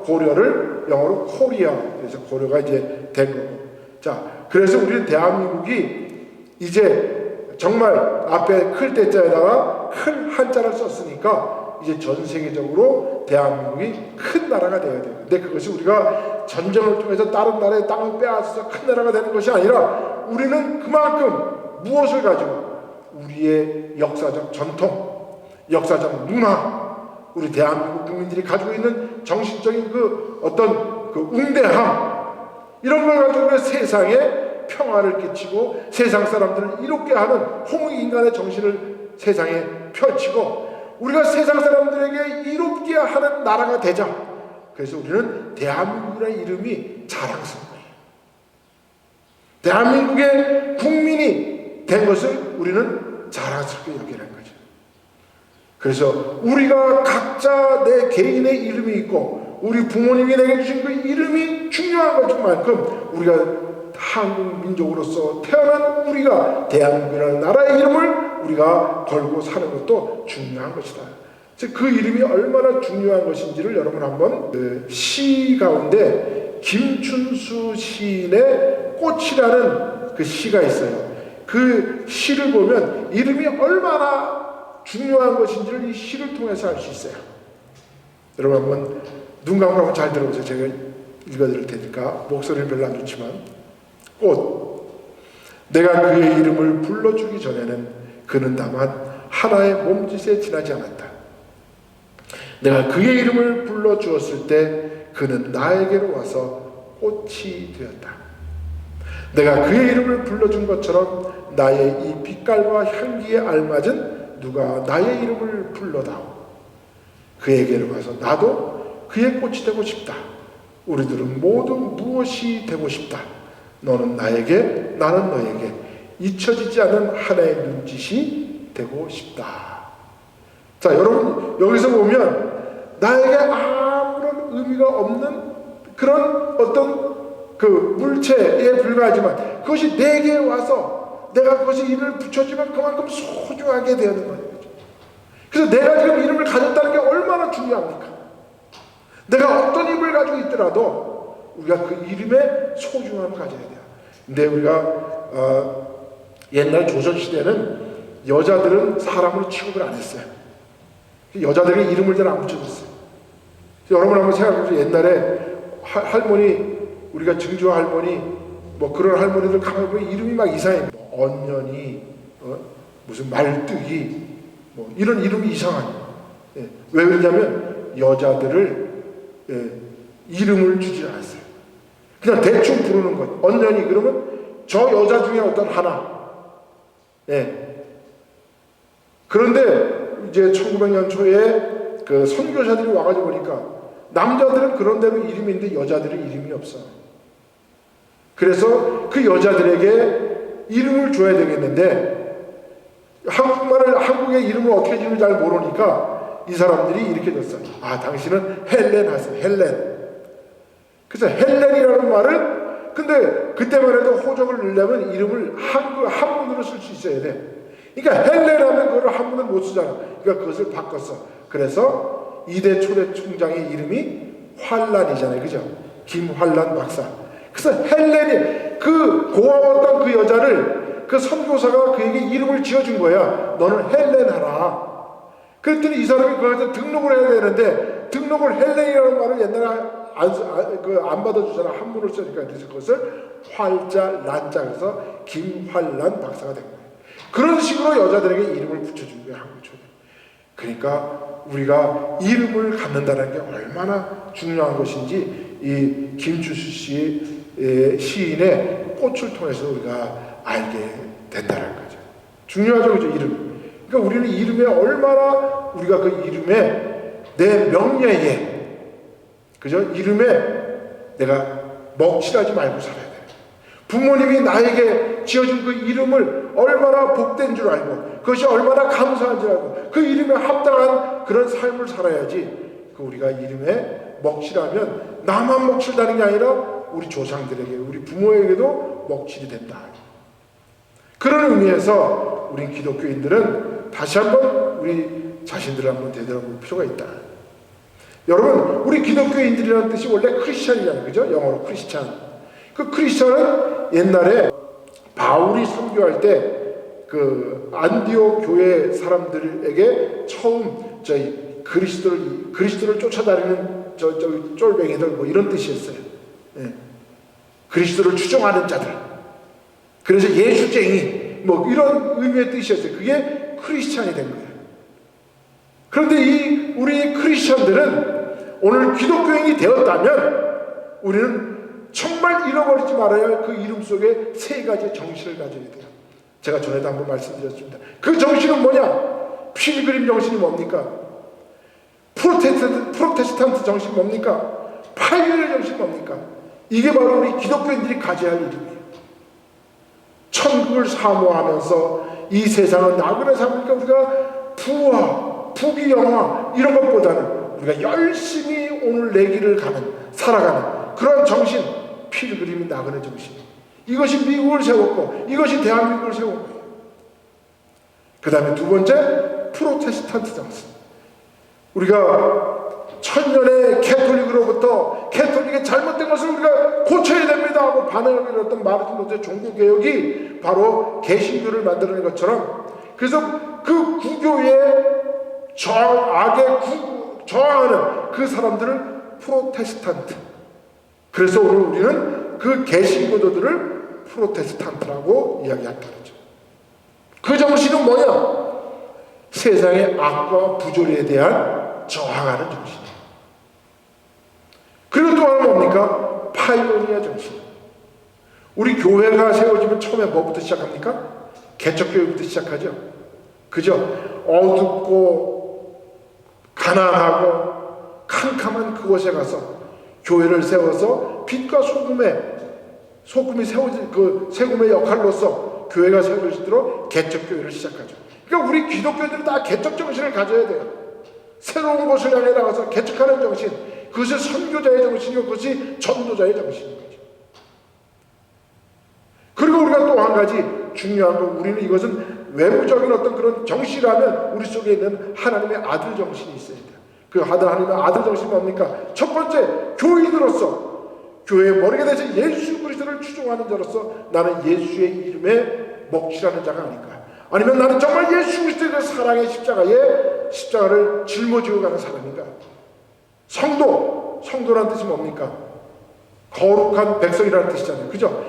고려를 이거를 영어로 코리아, 그래서 고려가 이제 된 거고. 자, 그래서 우리 대한민국이 이제 정말 앞에 클 때자에다가 큰 한자를 썼으니까 이제 전 세계적으로 대한민국이 큰 나라가 되어야 돼요. 근데 그것이 우리가 전쟁을 통해서 다른 나라의 땅을 빼앗아서 큰 나라가 되는 것이 아니라 우리는 그만큼 무엇을 가지고 우리의 역사적 전통, 역사적 문화, 우리 대한민국 국민들이 가지고 있는 정신적인 그 어떤 그 웅대함, 이런 걸 가지고 세상에 평화를 끼치고 세상 사람들을 이롭게 하는 홍익인간의 정신을 세상에 펼치고 우리가 세상 사람들에게 이롭게 하는 나라가 되자. 그래서 우리는 대한민국이라는 이름이 자랑스러운 거예요. 대한민국의 국민이 된 것을 우리는 자랑스럽게 여기는 거죠. 그래서 우리가 각자 내 개인의 이름이 있고 우리 부모님이 내게 주신 그 이름이 중요한 것만큼 우리가 한국 민족으로서 태어난 우리가 대한민국이라는 나라의 이름을 우리가 걸고 사는 것도 중요한 것이다. 그 이름이 얼마나 중요한 것인지를 여러분 한번 그 시 가운데 김춘수 시인의 꽃이라는 그 시가 있어요. 그 시를 보면 이름이 얼마나 중요한 것인지를 이 시를 통해서 알 수 있어요. 여러분 한번 눈 감고 잘 들어보세요. 제가 읽어드릴 테니까 목소리는 별로 안 좋지만 꽃, 내가 그의 이름을 불러주기 전에는 그는 다만 하나의 몸짓에 지나지 않았다. 내가 그의 이름을 불러주었을 때 그는 나에게로 와서 꽃이 되었다. 내가 그의 이름을 불러준 것처럼 나의 이 빛깔과 향기에 알맞은 누가 나의 이름을 불러다오. 그에게로 와서 나도 그의 꽃이 되고 싶다. 우리들은 모두 무엇이 되고 싶다. 너는 나에게, 나는 너에게 잊혀지지 않는 하나의 눈짓이 되고 싶다. 자, 여러분 여기서 보면 나에게 아무런 의미가 없는 그런 어떤 그 물체에 불과하지만 그것이 내게 와서 내가 그것에 이름을 붙여주면 그만큼 소중하게 되는 거예요. 그래서 내가 지금 이름을 가졌다는 게 얼마나 중요합니까? 내가 어떤 이름을 가지고 있더라도 우리가 그 이름의 소중함을 가져야 돼요. 근데 우리가 옛날 조선시대는 여자들은 사람으로 취급을 안 했어요. 여자들에게 이름을 잘 안 붙여줬어요. 여러분 한번 생각해보세요. 옛날에 할머니, 우리가 증조 할머니, 뭐 그런 할머니들 가만히 보면 이름이 막 이상해. 뭐 언년이, 무슨 말뚝이, 뭐 이런 이름이 이상하죠. 예. 왜 그러냐면 여자들을 이름을 주지 않았어요. 그냥 대충 부르는 것. 언년이 그러면 저 여자 중에 어떤 하나. 예. 그런데 이제 1900년 초에 그 선교사들이 와가지고 보니까 남자들은 그런 대로 이름이 있는데 여자들은 이름이 없어. 그래서 그 여자들에게 이름을 줘야 되겠는데 한국의 이름을 어떻게 지는지 잘 모르니까 이 사람들이 이렇게 줬어요. 아, 당신은 헬렌 하세요. 헬렌. 그래서 헬렌이라는 말을 근데 그때만 해도 호적을 넣으려면 이름을 한문으로 쓸 수 있어야 돼. 그러니까 헬렌 하면 그걸 한문을 못 쓰잖아. 그러니까 그것을 바꿨어. 그래서 이대 초대 총장의 이름이 환란이잖아요. 그죠? 김환란 박사. 그래서 헬렌이 그 고아웠던 그 여자를 그 선교사가 그에게 이름을 지어준 거야. 너는 헬렌 하라. 그랬더니 이 사람이 그한테 등록을 해야 되는데 등록을 헬렌이라는 말을 옛날에 안 받아주잖아. 한문을 쓰니까. 그래서 그것을 활자 란자 해서 김환란 박사가 된 거예요. 그런 식으로 여자들에게 이름을 붙여준 거예요. 한국 초대. 그러니까 우리가 이름을 갖는다는 게 얼마나 중요한 것인지 이 김춘수 씨의 시인의 꽃을 통해서 우리가 알게 된다는 거죠. 중요하죠, 그죠? 이름. 그러니까 우리는 이름에 얼마나 우리가 그 이름에 내 명예에, 그죠? 이름에 내가 먹칠하지 말고 살아야 돼요. 부모님이 나에게 지어준 그 이름을 얼마나 복된 줄 알고 그것이 얼마나 감사한 줄 알고 그 이름에 합당한 그런 삶을 살아야지. 그 우리가 이름에 먹칠하면 나만 먹칠다는 게 아니라 우리 조상들에게, 우리 부모에게도 먹칠이 된다. 그런 의미에서 우리 기독교인들은 다시 한번 우리 자신들을 한번 되돌아볼 필요가 있다. 여러분, 우리 기독교인들이라는 뜻이 원래 크리스찬이잖아요. 그죠? 영어로 크리스찬. 그 크리스찬은 옛날에 바울이 선교할 때 그 안디옥 교회 사람들에게 처음 저희 그리스도를 쫓아다니는 저 쫄뱅이들 뭐 이런 뜻이었어요. 예. 그리스도를 추종하는 자들. 그래서 예수쟁이 뭐 이런 의미의 뜻이었어요. 그게 크리스찬이 된 거예요. 그런데 우리 크리스찬들은 오늘 기독교인이 되었다면 우리는 정말 잃어버리지 말아야 할 그 이름 속에 세 가지 정신을 가져야 돼요. 제가 전에도 한번 말씀드렸습니다. 그 정신은 뭐냐? 필그림 정신이 뭡니까? 프로테스탄트 정신이 뭡니까? 파이오니어 정신이 뭡니까? 이게 바로 우리 기독교인들이 가져야 할 이름이에요. 천국을 사모하면서 이 세상은 나그네 삶이니까 우리가 부와 부귀영화 이런 것보다는 우리가 열심히 오늘 내 길을 살아가는 그런 정신, 필그림이 나그네 정신. 이것이 미국을 세웠고 이것이 대한민국을 세운 거예요. 그 다음에 두 번째, 프로테스탄트 정신. 우리가 천년의 캐톨릭으로부터 캐톨릭의 잘못된 것을 우리가 고쳐야 됩니다 하고 반응을 일었던 마르틴 루터의 종교개혁이 바로 개신교를 만들어낸 것처럼, 그래서 그 구교에 악에 저항하는 그 사람들을 프로테스탄트, 그래서 오늘 우리는 그 개신교도들을 프로테스탄트라고 이야기한다는 거죠. 그 정신은 뭐냐? 세상의 악과 부조리에 대한 저항하는 정신. 그리고 또 하나 뭡니까? 파이오니아 정신. 우리 교회가 세워지면 처음에 뭐부터 시작합니까? 개척교회부터 시작하죠. 그죠? 어둡고 가난하고 캄캄한 그곳에 가서 교회를 세워서 빛과 소금이 세워진 그 세금의 역할로서 교회가 세워지도록 개척교회를 시작하죠. 그러니까 우리 기독교인들은 다 개척 정신을 가져야 돼요. 새로운 곳을 향해 나가서 개척하는 정신, 그것이 선교자의 정신이고 그것이 전도자의 정신인 거죠. 그리고 우리가 또 한 가지 중요한 건, 우리는 이것은 외부적인 어떤 그런 정신이라면 우리 속에 있는 하나님의 아들 정신이 있어야 돼요. 그 하나님의 아들 정신이 뭡니까? 첫 번째, 교인으로서 교회의 머리가 되신 예수 그리스도를 추종하는 자로서 나는 예수의 이름에 먹칠하는 자가 아닐까? 아니면 나는 정말 예수 그리스도의 사랑의 십자가를 짊어지고 가는 사람인가? 성도라는 뜻이 뭡니까? 거룩한 백성이라는 뜻이잖아요. 그죠?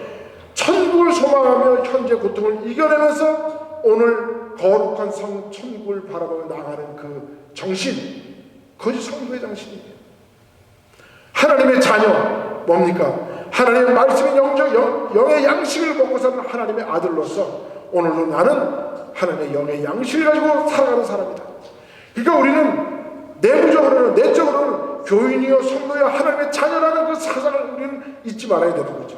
천국을 소망하며 현재 고통을 이겨내면서 오늘 거룩한 천국을 바라보며 나가는 그 정신, 그것이 성도의 정신이에요. 하나님의 자녀 뭡니까? 하나님의 말씀인 영의 양식을 먹고 사는 하나님의 아들로서 오늘도 나는 하나님의 영의 양식을 가지고 살아가는 사람이다. 그러니까 우리는 내부적으로는, 내적으로는 교인이요 성도요 하나님의 자녀라는 그 사상을 우리는 잊지 말아야 되는 거죠.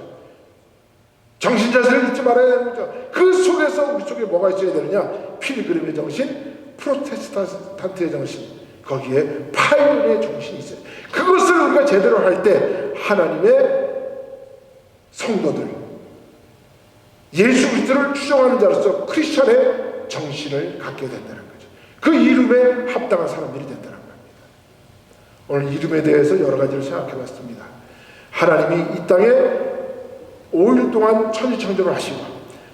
정신자세를 잊지 말아야 되는 거죠. 그 속에서 우리 속에 뭐가 있어야 되느냐? 필그림의 정신, 프로테스탄트의 정신, 거기에 파이오니아의 정신이 있어요. 그것을 우리가 제대로 할 때 하나님의 성도들, 예수 그리스도를 추종하는 자로서 크리스천의 정신을 갖게 된다는 거죠. 그 이름에 합당한 사람들이 된다는 겁니다. 오늘 이름에 대해서 여러 가지를 생각해 봤습니다. 하나님이 이 땅에 5일 동안 천지창조를 하시고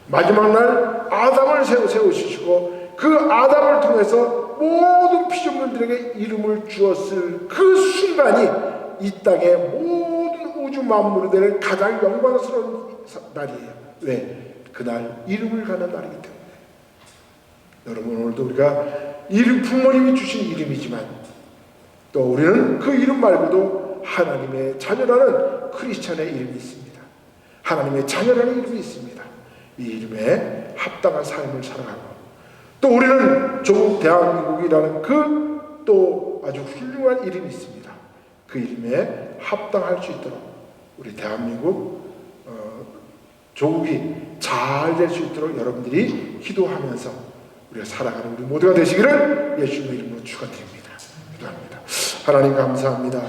마지막 날 아담을 세우시고 그 아담을 통해서 모든 피조물들에게 이름을 주었을 그 순간이 이 땅의 모든 우주 만물이 되는 가장 영광스러운 날이에요. 왜? 그날 이름을 가는 날이기 때문에. 여러분, 오늘도 우리가 부모님이 주신 이름이지만 또 우리는 그 이름 말고도 하나님의 자녀라는 크리스찬의 이름이 있습니다. 하나님의 자녀라는 이름이 있습니다. 이 이름에 합당한 삶을 살아가고, 또 우리는 조국 대한민국이라는 그 또 아주 훌륭한 이름이 있습니다. 그 이름에 합당할 수 있도록 우리 대한민국 조국이 잘 될 수 있도록 여러분들이 기도하면서 우리가 살아가는 우리 모두가 되시기를 예수님의 이름으로 축원드립니다. 기도합니다. 하나님 감사합니다.